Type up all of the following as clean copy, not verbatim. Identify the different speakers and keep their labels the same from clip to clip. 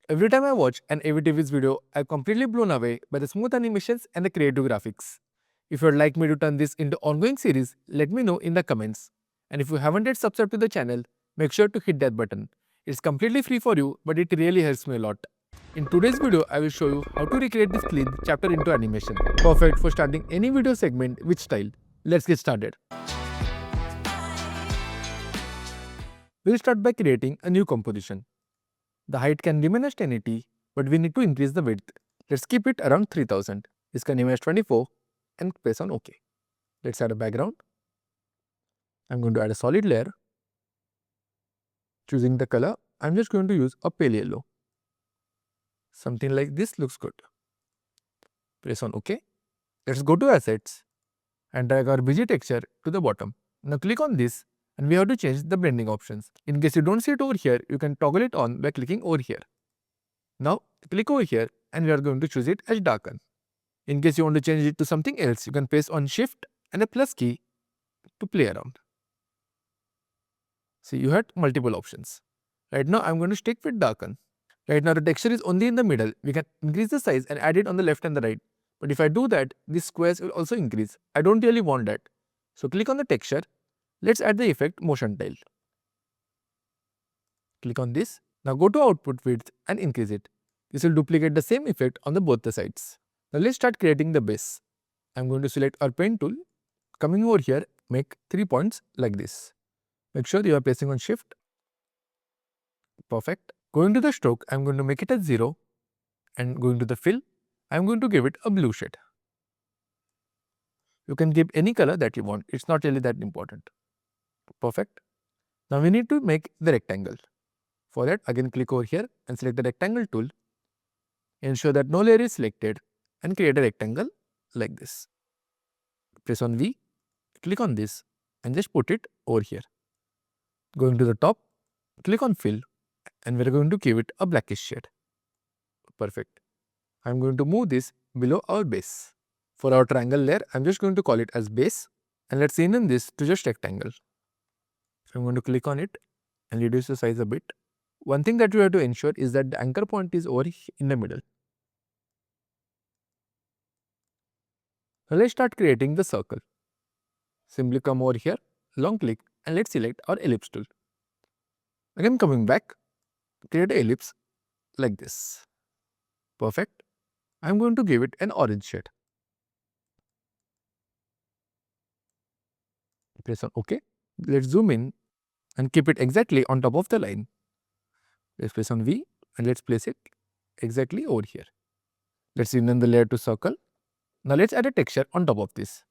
Speaker 1: Every time I watch an Aevy TV's video, I'm completely blown away by the smooth animations and the creative graphics. If you'd like me to turn this into ongoing series, let me know in the comments. And if you haven't yet subscribed to the channel, make sure to hit that button. It's completely free for you, but it really helps me a lot. In today's video, I will show you how to recreate this clean chapter into animation. Perfect for starting any video segment with style. Let's get started. We'll start by creating a new composition. The height can remain as 1080, but we need to increase the width. Let's keep it around 3000. This can remain as 24 and press on OK. Let's add a background. I'm going to add a solid layer. Choosing the color, I'm just going to use a pale yellow. Something like this looks good. Press on OK. Let's go to Assets and drag our busy texture to the bottom. Now click on this and we have to change the blending options. In case you don't see it over here, you can toggle it on by clicking over here. Now click over here and we are going to choose it as darken. In case you want to change it to something else, you can press on Shift and a plus key to play around. See, you had multiple options. Right now I'm going to stick with darken. Right now the texture is only in the middle. We can increase the size and add it on the left and the right. But if I do that, these squares will also increase. I don't really want that. So click on the texture. Let's add the effect motion tile. Click on this. Now go to output width and increase it. This will duplicate the same effect on both the sides. Now let's start creating the base. I'm going to select our pen tool. Coming over here, make 3 points like this. Make sure you are pressing on Shift. Perfect. Going to the stroke, I'm going to make it as 0. And going to the fill, I'm going to give it a blue shade. You can give any color that you want. It's not really that important. Perfect. Now we need to make the rectangle. For that, again click over here and select the rectangle tool. Ensure that no layer is selected and create a rectangle like this. Press on V, click on this and just put it over here. Going to the top, click on fill and we're going to give it a blackish shade. Perfect. I'm going to move this below our base. For our triangle layer, I'm just going to call it as base and let's rename this to just rectangle. So I'm going to click on it and reduce the size a bit. One thing that you have to ensure is that the anchor point is over in the middle. Now let's start creating the circle. Simply come over here, long click and let's select our ellipse tool. Again coming back, create an ellipse like this. Perfect. I'm going to give it an orange shade. Press on OK. Let's zoom in and keep it exactly on top of the line. Let's press on V and let's place it exactly over here. Let's rename the layer to circle. Now let's add a texture on top of this.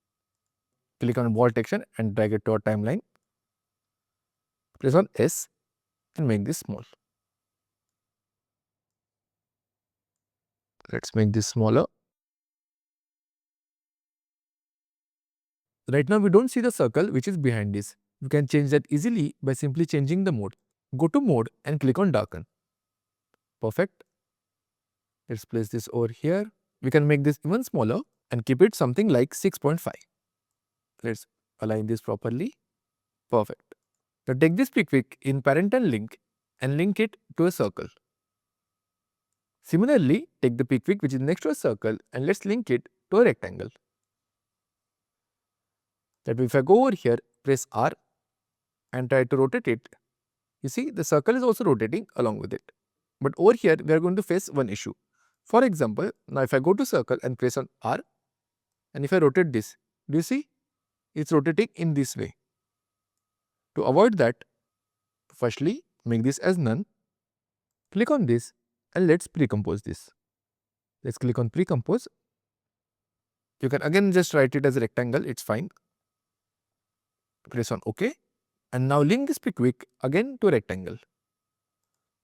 Speaker 1: Click on wall texture and drag it to our timeline. Press on S and make this small. Let's make this smaller. Right now we don't see the circle which is behind this. You can change that easily by simply changing the mode. Go to mode and click on darken. Perfect. Let's place this over here. We can make this even smaller and keep it something like 6.5. Let's align this properly. Perfect. Now take this pick in parent and link it to a circle. Similarly, take the pick which is next to a circle and let's link it to a rectangle. That if I go over here, press R and try to rotate it, you see the circle is also rotating along with it. But over here, we are going to face one issue. For example, now if I go to circle and press on R and if I rotate this, do you see? It's rotating in this way. To avoid that, firstly, make this as none. Click on this and let's pre-compose this. Let's click on pre-compose. You can again just write it as a rectangle, it's fine. Press on OK and now link this pick again to rectangle.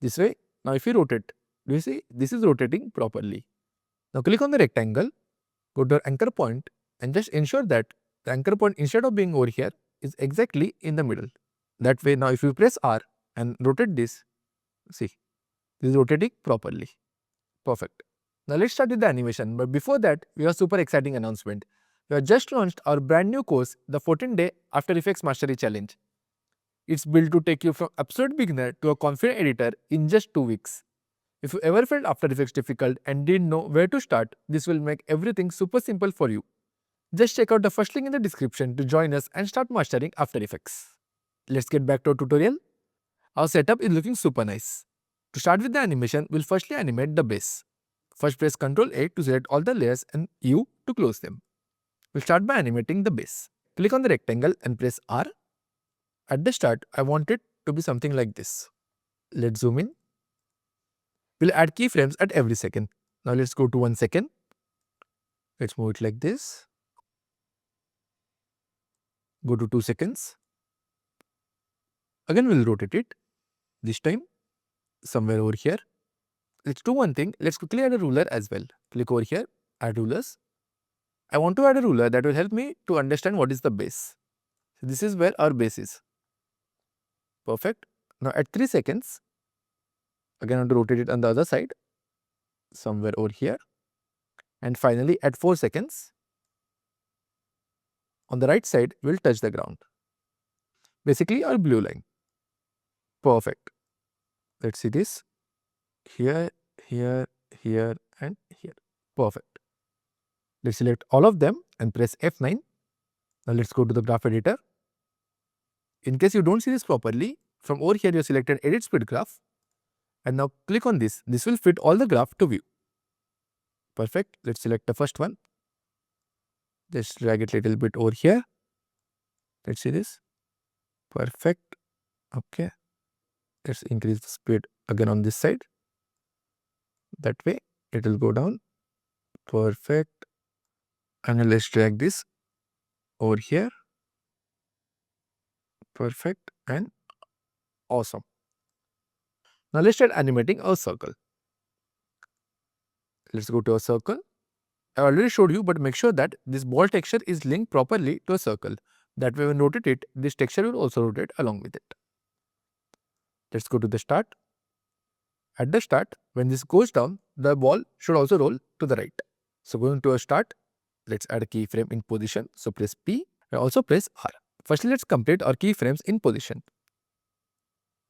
Speaker 1: This way, now if you rotate, do you see this is rotating properly. Now click on the rectangle, go to your anchor point and just ensure that the anchor point instead of being over here is exactly in the middle. That way now if you press R and rotate this, see this is rotating properly. Perfect. Now let's start with the animation, but before that we have a super exciting announcement. We have just launched our brand new course, the 14-day After Effects Mastery Challenge. It's built to take you from absolute beginner to a confident editor in just 2 weeks. If you ever felt After Effects difficult and didn't know where to start, this will make everything super simple for you. Just check out the first link in the description to join us and start mastering After Effects. Let's get back to our tutorial. Our setup is looking super nice. To start with the animation, we'll firstly animate the base. First press Ctrl A to select all the layers and U to close them. We'll start by animating the base. Click on the rectangle and press R. At the start, I want it to be something like this. Let's zoom in. We'll add keyframes at every second. Now let's go to 1 second. Let's move it like this. Go to 2 seconds. Again we'll rotate it. This time somewhere over here. Let's do one thing. Let's quickly add a ruler as well. Click over here, add rulers. I want to add a ruler that will help me to understand what is the base. So this is where our base is. Perfect. Now at 3 seconds, again I want to rotate it on the other side, somewhere over here. And finally at 4 seconds, on the right side, we'll touch the ground. Basically our blue line. Perfect. Let's see this. Here, here, here and here. Perfect. Let's select all of them and press F9. Now let's go to the graph editor. In case you don't see this properly, from over here you selected Edit Split Graph. And now click on this. This will fit all the graph to view. Perfect. Let's select the first one. Just drag it a little bit over here. Let's see this. Perfect. Okay. Let's increase the speed again on this side. That way it will go down. Perfect. And now let's drag this over here. Perfect and awesome. Now let's start animating our circle. Let's go to a circle. I already showed you, but make sure that this ball texture is linked properly to a circle. That way when you rotate it, this texture will also rotate along with it. Let's go to the start. At the start, when this goes down, the ball should also roll to the right. So going to a start, let's add a keyframe in position. So press P and also press R. Firstly, let's complete our keyframes in position.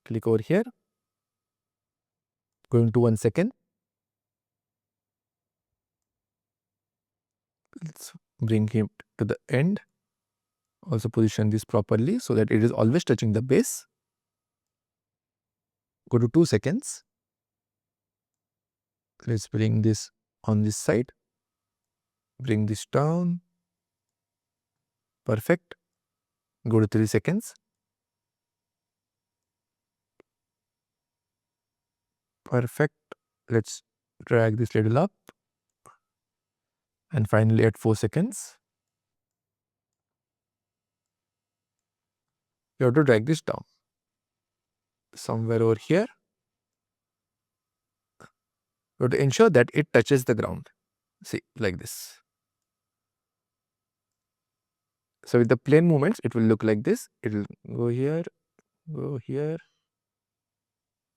Speaker 1: Click over here. Going to 1 second. Let's bring him to the end. Also position this properly so that it is always touching the base. Go to 2 seconds. Let's bring this on this side. Bring this down. Perfect. Go to 3 seconds. Perfect. Let's drag this little up. And finally at 4 seconds, you have to drag this down. Somewhere over here. You have to ensure that it touches the ground. See, like this. So with the plane movements, it will look like this. It will go here, go here.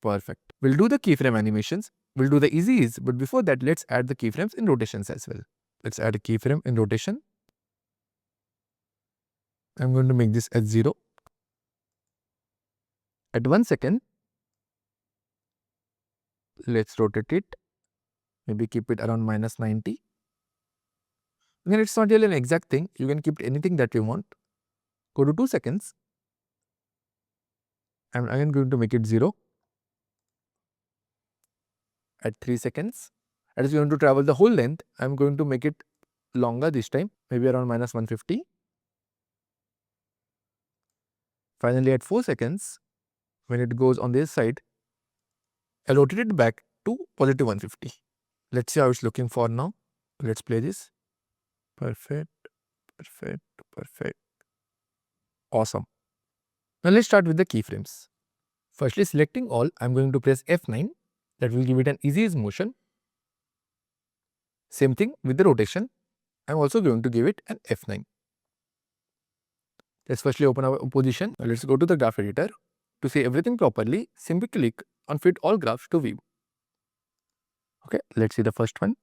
Speaker 1: Perfect. We'll do the keyframe animations. We'll do the easy ease, but before that, let's add the keyframes in rotations as well. Let's add a keyframe in rotation. I'm going to make this at 0. At 1 second, let's rotate it. Maybe keep it around -90. Again, it's not really an exact thing. You can keep anything that you want. Go to 2 seconds. I'm again going to make it 0. At 3 seconds. As you want to travel the whole length, I'm going to make it longer this time. Maybe around -150. Finally, at 4 seconds, when it goes on this side, I'll rotate it back to +150. Let's see how it's looking for now. Let's play this. Perfect, perfect, perfect. Awesome. Now let's start with the keyframes. Firstly, selecting all, I'm going to press F9. That will give it an easy ease motion. Same thing with the rotation. I'm also going to give it an F9. Let's firstly open our position. Now let's go to the graph editor. To see everything properly, simply click on Fit All Graphs to view. Okay, let's see the first one.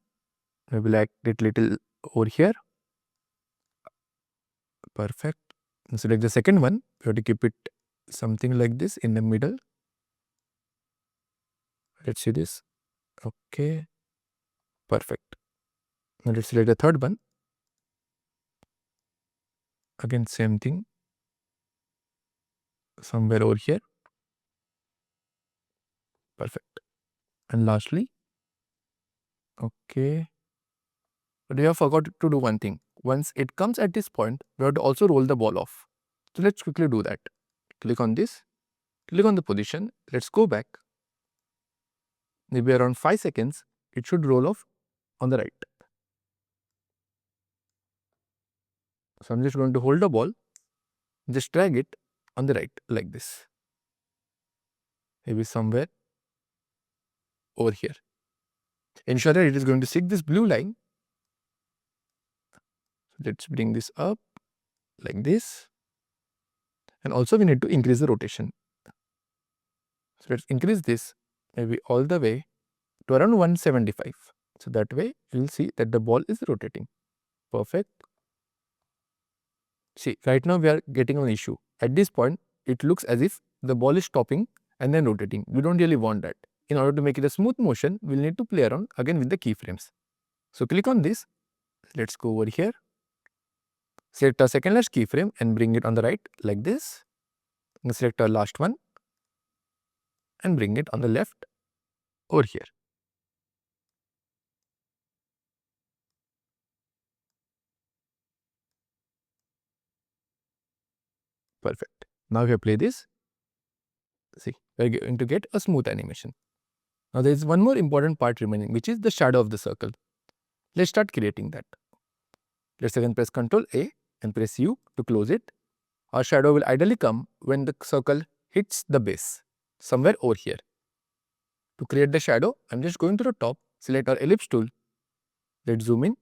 Speaker 1: Maybe like it little over here. Perfect. And select the second one. You have to keep it something like this in the middle. Let's see this. Okay, perfect. Now let's select the third one. Again, same thing. Somewhere over here. Perfect. And lastly, okay. But we have forgot to do one thing. Once it comes at this point, we have to also roll the ball off. So let's quickly do that. Click on this. Click on the position. Let's go back. Maybe around 5 seconds, it should roll off on the right. So I'm just going to hold the ball, just drag it on the right like this. Maybe somewhere over here. Ensure that it is going to stick this blue line. So let's bring this up like this. And also we need to increase the rotation. So let's increase this maybe all the way to around 175. So that way you will see that the ball is rotating. Perfect. See, right now we are getting an issue. At this point, it looks as if the ball is stopping and then rotating. We don't really want that. In order to make it a smooth motion, we'll need to play around again with the keyframes. So click on this. Let's go over here. Select our second last keyframe and bring it on the right like this. And select our last one and bring it on the left over here. Perfect. Now if I play this, see, we're going to get a smooth animation. Now there is one more important part remaining, which is the shadow of the circle. Let's start creating that. Let's again press Ctrl A and press U to close it. Our shadow will ideally come when the circle hits the base, somewhere over here. To create the shadow, I'm just going to the top, select our ellipse tool. Let's zoom in.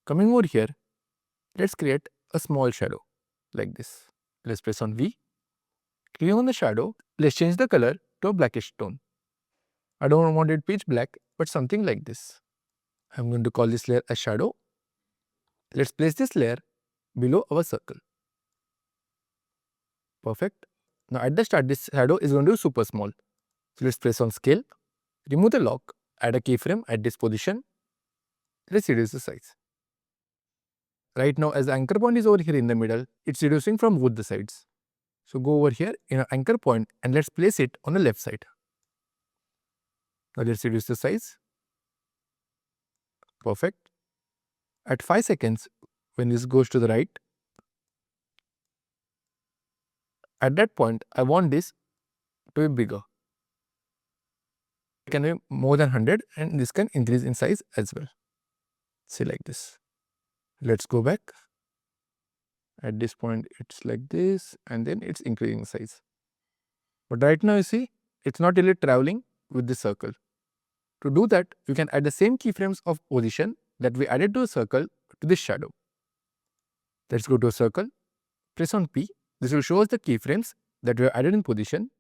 Speaker 1: Coming over here, let's create a small shadow like this. Let's press on V. Click on the shadow. Let's change the color to a blackish tone. I don't want it pitch black, but something like this. I'm going to call this layer a shadow. Let's place this layer below our circle. Perfect. Now at the start, this shadow is going to be super small. So let's press on scale, remove the lock, add a keyframe at this position. Let's reduce the size. Right now, as the anchor point is over here in the middle, it's reducing from both the sides. So go over here in an anchor point and let's place it on the left side. Now let's reduce the size. Perfect. At 5 seconds, when this goes to the right, at that point, I want this to be bigger. It can be more than 100 and this can increase in size as well. See like this. Let's go back. At this point, it's like this and then it's increasing size. But right now you see, it's not really traveling with the circle. To do that, you can add the same keyframes of position that we added to a circle to this shadow. Let's go to a circle, press on P. This will show us the keyframes that we have added in position.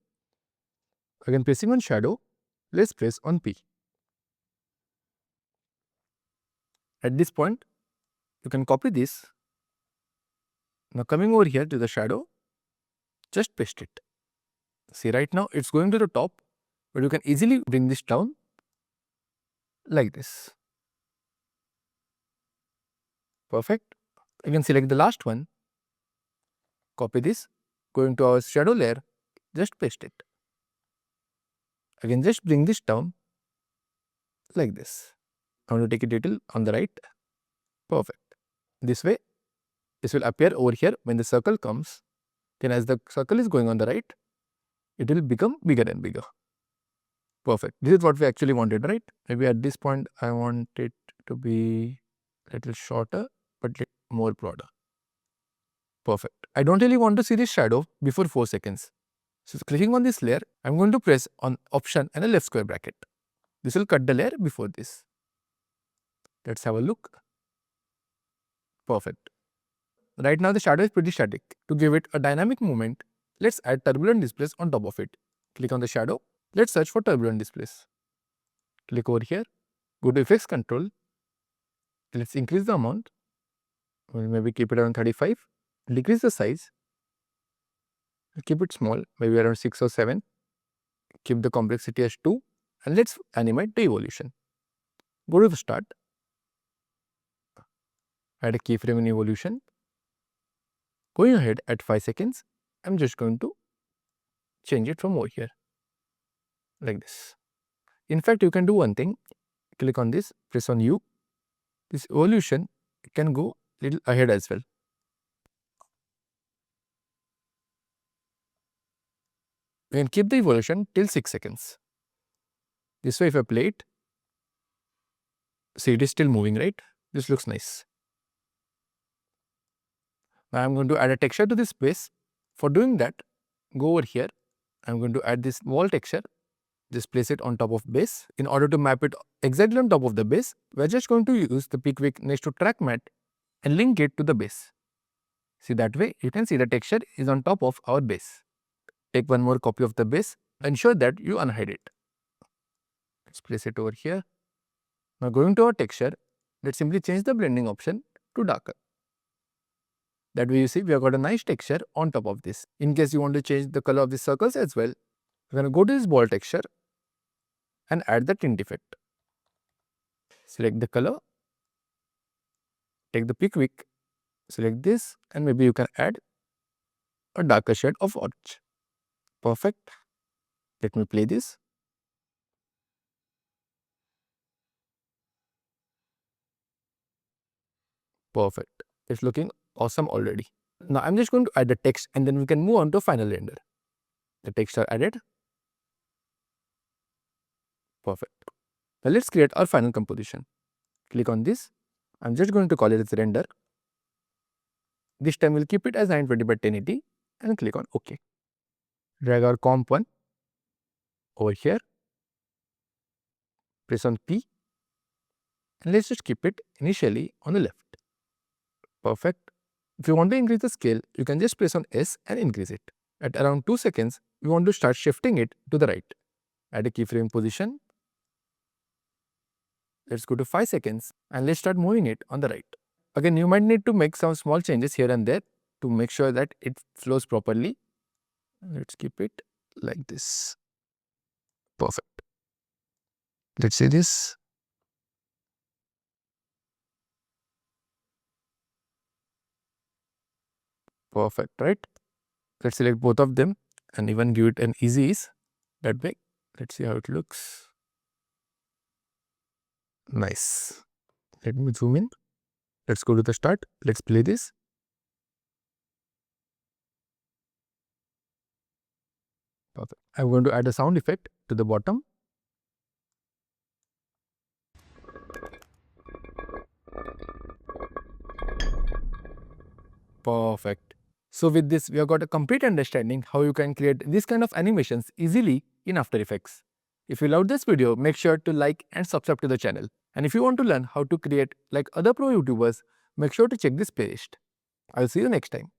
Speaker 1: Again, pressing on shadow, let's press on P. At this point, you can copy this. Now coming over here to the shadow, just paste it. See, right now it's going to the top, but you can easily bring this down like this. Perfect. You can select the last one, copy this, go into our shadow layer, just paste it. Again, just bring this down like this. I want to take it little on the right. Perfect. This way, this will appear over here when the circle comes. Then as the circle is going on the right, it will become bigger and bigger. Perfect. This is what we actually wanted, right? Maybe at this point, I want it to be a little shorter, but more broader. Perfect. I don't really want to see this shadow before 4 seconds. So clicking on this layer, I'm going to press on Option and a left square bracket. This will cut the layer before this. Let's have a look. Perfect. Right now the shadow is pretty static. To give it a dynamic movement, let's add turbulent displays on top of it. Click on the shadow. Let's search for turbulent displays. Click over here. Go to Effects Control. Let's increase the amount. We'll maybe keep it around 35. Decrease the size. Keep it small, maybe around 6 or 7. Keep the complexity as 2. and let's animate the evolution. Go to the start, add a keyframe in evolution. Going ahead at 5 seconds, I'm just going to change it from over here like this. In fact, you can do one thing, click on this, press on U. This evolution can go little ahead as well. We can keep the evolution till 6 seconds. This way if I play it, see it is still moving, right? This looks nice. Now I'm going to add a texture to this base. For doing that, go over here. I'm going to add this wall texture. Just place it on top of base. In order to map it exactly on top of the base, we're just going to use the pick next to track mat and link it to the base. See, that way you can see the texture is on top of our base. Take one more copy of the base. Ensure that you unhide it. Let's place it over here. Now going to our texture, let's simply change the blending option to darker. That way you see we have got a nice texture on top of this. In case you want to change the color of the circles as well, we're going to go to this ball texture and add the tint effect. Select the color, take the pick, select this, and maybe you can add a darker shade of orange. Perfect. Let me play this. Perfect. It's looking awesome already. Now I'm just going to add the text and then we can move on to final render. The text are added. Perfect. Now let's create our final composition. Click on this. I'm just going to call it as render. This time we'll keep it as 920 by 1080 and click on OK. Drag our comp 1 over here. Press on P and let's just keep it initially on the left. Perfect. If you want to increase the scale, you can just press on S and increase it. At around 2 seconds, we want to start shifting it to the right. Add a keyframe position. Let's go to 5 seconds and let's start moving it on the right. Again, you might need to make some small changes here and there to make sure that it flows properly. Let's keep it like this. Perfect. Let's see this. Perfect, right? Let's select both of them and even give it an easy ease. That way, let's see how it looks. Nice. Let me zoom in. Let's go to the start. Let's play this. Perfect. I'm going to add a sound effect to the bottom. Perfect. So with this, we have got a complete understanding how you can create this kind of animations easily in After Effects. If you loved this video, make sure to like and subscribe to the channel. And if you want to learn how to create like other pro YouTubers, make sure to check this playlist. I'll see you next time.